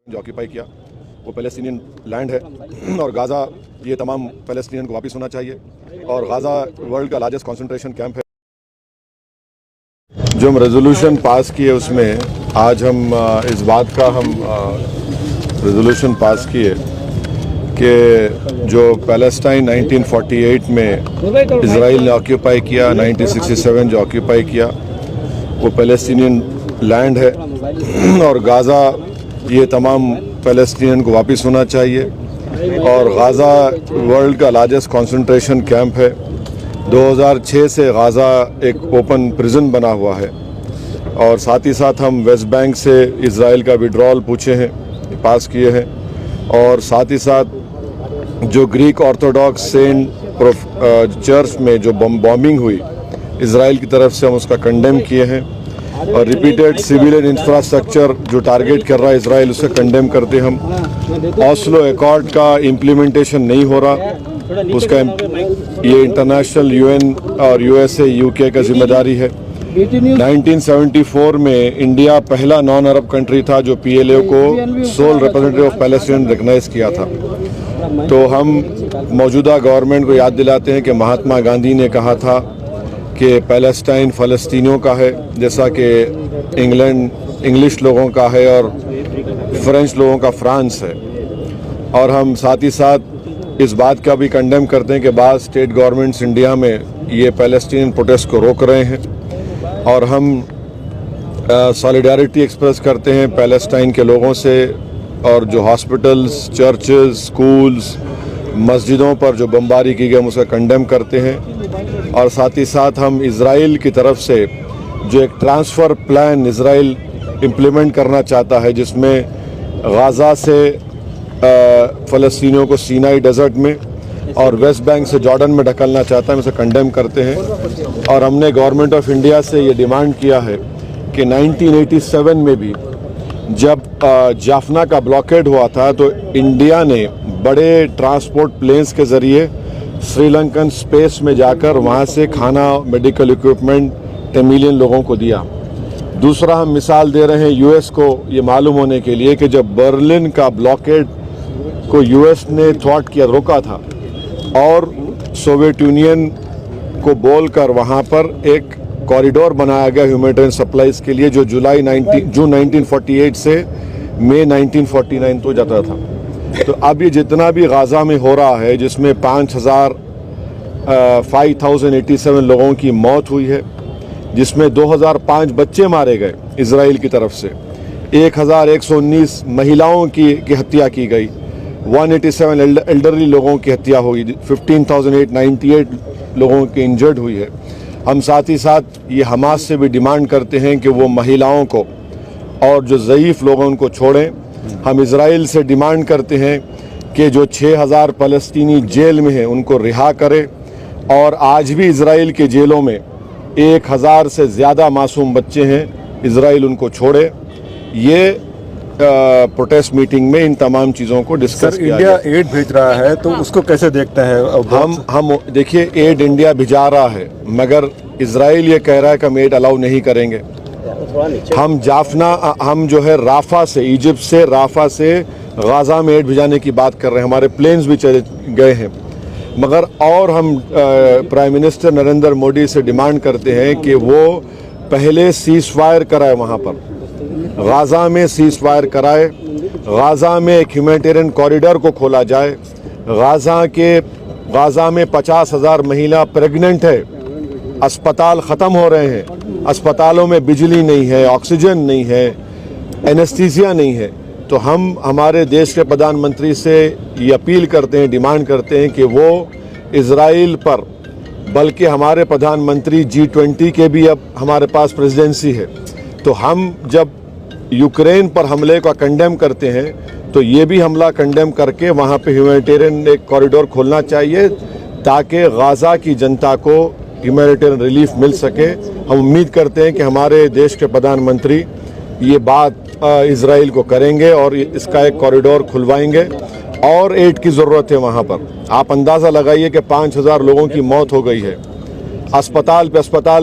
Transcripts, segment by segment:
جو آکیپائی کیا وہ پیلسٹینین لینڈ ہے اور غازہ یہ تمام پیلسٹینین کو واپس ہونا چاہیے اور غازہ ورلڈ کا لارجسٹ کنسنٹریشن کیمپ ہے. جو ہم ریزولوشن پاس کیے اس میں آج ہم اس بات کا ریزولوشن پاس کیے کہ جو پیلسٹائن 1948 میں اسرائیل نے آکیوپائی کیا، 1967 جو آکیوپائی کیا وہ پیلسٹینین لینڈ ہے اور غازہ یہ تمام پیلسٹینین کو واپس ہونا چاہیے اور غازہ ورلڈ کا لارجسٹ کنسنٹریشن کیمپ ہے. 2006 سے غازہ ایک اوپن پرزن بنا ہوا ہے اور ساتھ ہی ساتھ ہم ویسٹ بینک سے اسرائیل کا وڈرال پوچھے ہیں، پاس کیے ہیں اور ساتھ ہی ساتھ جو گریک آرتھوڈاکس سینٹ چرچ میں جو بامبنگ ہوئی اسرائیل کی طرف سے ہم اس کا کنڈیم کیے ہیں اور ریپیٹڈ سویلین انفراسٹرکچر جو ٹارگیٹ کر رہا ہے اسرائیل اسے کنڈیم کرتے ہم. اوسلو ایکارڈ کا امپلیمنٹیشن نہیں ہو رہا، اس کا یہ انٹرنیشنل UN اور USA UK کا ذمہ داری ہے. 1974 میں انڈیا پہلا نان عرب کنٹری تھا جو PLO کو sole representative of Palestine recognize کیا تھا. تو ہم موجودہ گورنمنٹ کو یاد دلاتے ہیں کہ مہاتما گاندھی نے کہا تھا کہ پیلسٹائن فلسطینیوں کا ہے، جیسا کہ انگلش لوگوں کا ہے اور فرینچ لوگوں کا فرانس ہے. اور ہم ساتھ ہی ساتھ اس بات کا بھی کنڈیم کرتے ہیں کہ بعض اسٹیٹ گورنمنٹس انڈیا میں یہ پیلسٹین پروٹیسٹ کو روک رہے ہیں اور ہم سالیڈیرٹی ایکسپریس کرتے ہیں پیلسٹائن کے لوگوں سے اور جو ہاسپٹلز، چرچز، سکولز، مسجدوں پر جو بمباری کی گئی ہم اسے کنڈیم کرتے ہیں اور ساتھ ہی ساتھ ہم اسرائیل کی طرف سے جو ایک ٹرانسفر پلان اسرائیل امپلیمنٹ کرنا چاہتا ہے جس میں غازہ سے فلسطینیوں کو سینائی ڈیزرٹ میں اور ویسٹ بینک سے جارڈن میں ڈھکلنا چاہتا ہے ہم اسے کنڈیم کرتے ہیں. اور ہم نے گورنمنٹ آف انڈیا سے یہ ڈیمانڈ کیا ہے کہ 1987 میں بھی جب جافنا کا بلاکیڈ ہوا تھا تو انڈیا نے بڑے ٹرانسپورٹ پلینز کے ذریعے سری لنکن اسپیس میں جا کر وہاں سے کھانا، میڈیکل اکوپمنٹ 10 ملین لوگوں کو دیا. دوسرا ہم مثال دے رہے ہیں US کو یہ معلوم ہونے کے لیے کہ جب برلن کا بلاکیڈ کو US نے تھوارٹ کیا، روکا تھا اور سوویت یونین کو بول کر وہاں پر ایک کوریڈور بنایا گیا ہیومینیٹرین سپلائز کے لیے جو جون 1948 سے مئی 1949 تو جاتا تھا. تو اب یہ جتنا بھی غازہ میں ہو رہا ہے جس میں 5,87 لوگوں کی موت ہوئی ہے، جس میں 2005 بچے مارے گئے اسرائیل کی طرف سے، 1,119 مہیلاؤں کی ہتیا کی گئی، 187 ایلڈرلی لوگوں کی ہتیا ہوئی، 15,898 لوگوں کی انجرڈ ہوئی ہے. ہم ساتھ ہی ساتھ یہ حماس سے بھی ڈیمانڈ کرتے ہیں کہ وہ مہیلاؤں کو اور جو ضعیف لوگ ہیں ان کو چھوڑیں. ہم اسرائیل سے ڈیمانڈ کرتے ہیں کہ جو 6,000 فلسطینی جیل میں ہیں ان کو رہا کرے اور آج بھی اسرائیل کے جیلوں میں 1,000 سے زیادہ معصوم بچے ہیں، اسرائیل ان کو چھوڑے. یہ پروٹیسٹ میٹنگ میں ان تمام چیزوں کو ڈسکس کیا. انڈیا ایڈ بھیج رہا ہے تو اس کو کیسے دیکھتا ہے؟ ہم دیکھیے ایڈ انڈیا بھیجا رہا ہے مگر اسرائیل یہ کہہ رہا ہے کہ ہم ایڈ الاؤ نہیں کریں گے. ہم جو ہے رافا سے، ایجپٹ سے رافا سے غازہ میں ایڈ بھیجانے کی بات کر رہے ہیں، ہمارے پلینز بھی چلے گئے ہیں مگر اور ہم پرائم منسٹر نریندر مودی سے ڈیمانڈ کرتے ہیں کہ وہ پہلے سیز فائر کرائے، وہاں پر غازہ میں سیز فائر کرائے، غازہ میں ایک ہیومینیٹیرین کوریڈور کو کھولا جائے. غازہ میں 50,000 مہیلا پریگننٹ ہے، اسپتال ختم ہو رہے ہیں، اسپتالوں میں بجلی نہیں ہے، آکسیجن نہیں ہے، اینستھیزیا نہیں ہے. تو ہم ہمارے دیش کے پردھان منتری سے یہ اپیل کرتے ہیں، ڈیمانڈ کرتے ہیں کہ وہ اسرائیل پر، بلکہ ہمارے پردھان منتری G20 کے بھی اب ہمارے پاس پریزیڈنسی ہے، تو ہم جب یوکرین پر حملے کا کنڈیم کرتے ہیں تو یہ بھی حملہ کنڈیم کر کے وہاں پہ ہیومینیٹیرین ایک کوریڈور کھولنا چاہیے تاکہ غازہ کی جنتا کو ہیومینیٹیرین ریلیف مل سکے. ہم امید کرتے ہیں کہ ہمارے دیش کے پردھان منتری یہ بات اسرائیل کو کریں گے اور اس کا ایک کوریڈور کھلوائیں گے. اور ایڈ کی ضرورت ہے وہاں پر. آپ اندازہ لگائیے کہ 5,000 لوگوں کی موت ہو گئی ہے، اسپتال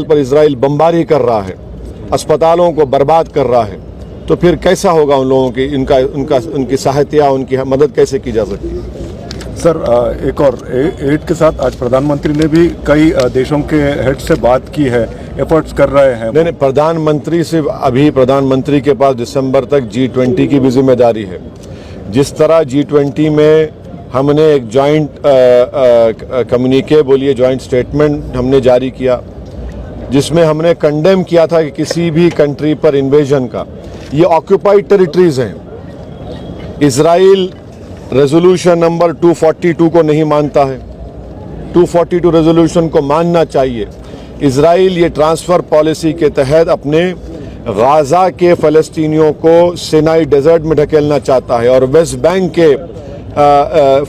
پر اسرائیل بمباری کر رہا ہے، اسپتالوں کو برباد کر رہا ہے. تو پھر کیسا ہوگا ان لوگوں کی ان کی سہایتا ان کی مدد کیسے کی جا سکتی ہے؟ سر ایک اور ایڈ کے ساتھ آج پردھان منتری نے بھی کئی دیشوں کے ہیڈ سے بات کی ہے, ایفرٹس کر رہے ہیں. نہیں, پردھان منتری سے ابھی پردھان منتری کے پاس دسمبر تک G20 کی بھی ذمہ داری ہے. جس طرح G20 میں ہم نے ایک جوائنٹ کمیونیکے بولیے جوائنٹ اسٹیٹمنٹ ہم نے جاری کیا جس میں ہم نے کنڈیم کیا تھا کہ کسی بھی کنٹری پر انویژن کا. یہ آکوپائڈ ٹیریٹریز ہیں. اسرائیل ریزولوشن نمبر 242 کو نہیں مانتا ہے. 242 ریزولوشن کو ماننا چاہیے. اسرائیل یہ ٹرانسفر پالیسی کے تحت اپنے غازہ کے فلسطینیوں کو سینائی ڈیزرٹ میں ڈھکیلنا چاہتا ہے اور ویسٹ بینک کے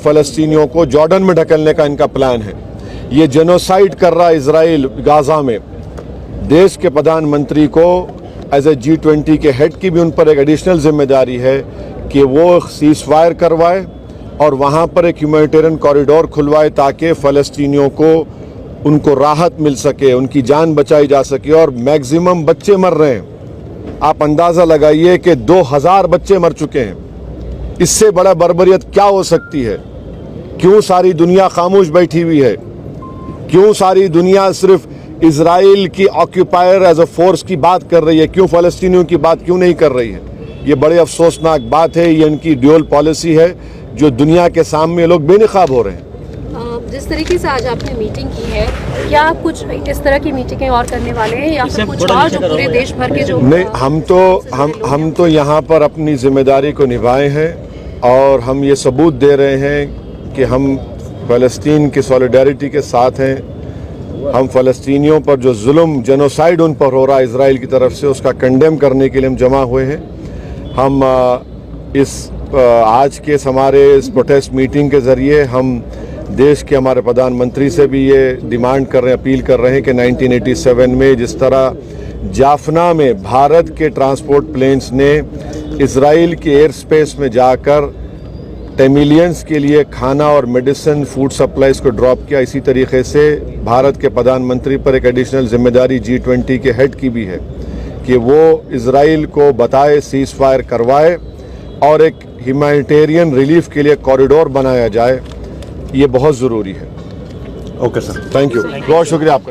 فلسطینیوں کو جارڈن میں ڈھکیلنے کا ان کا پلان ہے. یہ جینوسائیڈ کر رہا ہے اسرائیل غازہ میں. دیش کے پردھان منتری کو ایز اے G20 کے ہیڈ کی بھی ان پر ایک ایڈیشنل ذمہ داری ہے کہ وہ سیز فائر کروائے اور وہاں پر ایک ہیومینیٹیرین کوریڈور کھلوائے تاکہ فلسطینیوں کو ان کو راحت مل سکے, ان کی جان بچائی جا سکے. اور میکزیمم بچے مر رہے ہیں. آپ اندازہ لگائیے کہ 2000 بچے مر چکے ہیں. اس سے بڑا بربریت کیا ہو سکتی ہے؟ کیوں ساری دنیا خاموش بیٹھی ہوئی ہے؟ کیوں ساری دنیا صرف اسرائیل کی آکیوپائر ایز اے فورس کی بات کر رہی ہے؟ کیوں فلسطینیوں کی بات کیوں نہیں کر رہی ہے؟ یہ بڑے افسوسناک بات ہے. یہ ان کی ڈیول پالیسی ہے جو دنیا کے سامنے لوگ بے نقاب ہو رہے ہیں. جس طریقے سے آج آپ نے میٹنگ کی ہے, کیا آپ کچھ اس طرح کی میٹنگیں اور کرنے والے ہیں یا پھر کچھ اور جو پورے دیش بھر کے جو نہیں, ہم تو یہاں پر اپنی ذمہ داری کو نبھائے ہیں اور ہم یہ ثبوت دے رہے ہیں کہ ہم فلسطین کی سولیڈیرٹی کے ساتھ ہیں. ہم فلسطینیوں پر جو ظلم جینوسائیڈ ان پر ہو رہا ہے اسرائیل کی طرف سے اس کا کنڈیم کرنے کے لیے ہم جمع ہوئے ہیں. ہم آج کے ہمارے اس پروٹیسٹ میٹنگ کے ذریعے ہم دیش کے ہمارے پردھان منتری سے بھی یہ ڈیمانڈ کر رہے ہیں, اپیل کر رہے ہیں کہ 1987 میں جس طرح جافنا میں بھارت کے ٹرانسپورٹ پلینز نے اسرائیل کے ایئر سپیس میں جا کر ٹیمیلینز کے لیے کھانا اور میڈیسن فوڈ سپلائز کو ڈراپ کیا, اسی طریقے سے بھارت کے پردھان منتری پر ایک ایڈیشنل ذمہ داری G20 کے ہیڈ کی بھی ہے کہ وہ اسرائیل کو بتائے, سیز فائر کروائے اور ایک ہیومینیٹیرین ریلیف کے لیے کوریڈور بنایا جائے. یہ بہت ضروری ہے. اوکے سر, تھینک یو, بہت شکریہ آپ کا.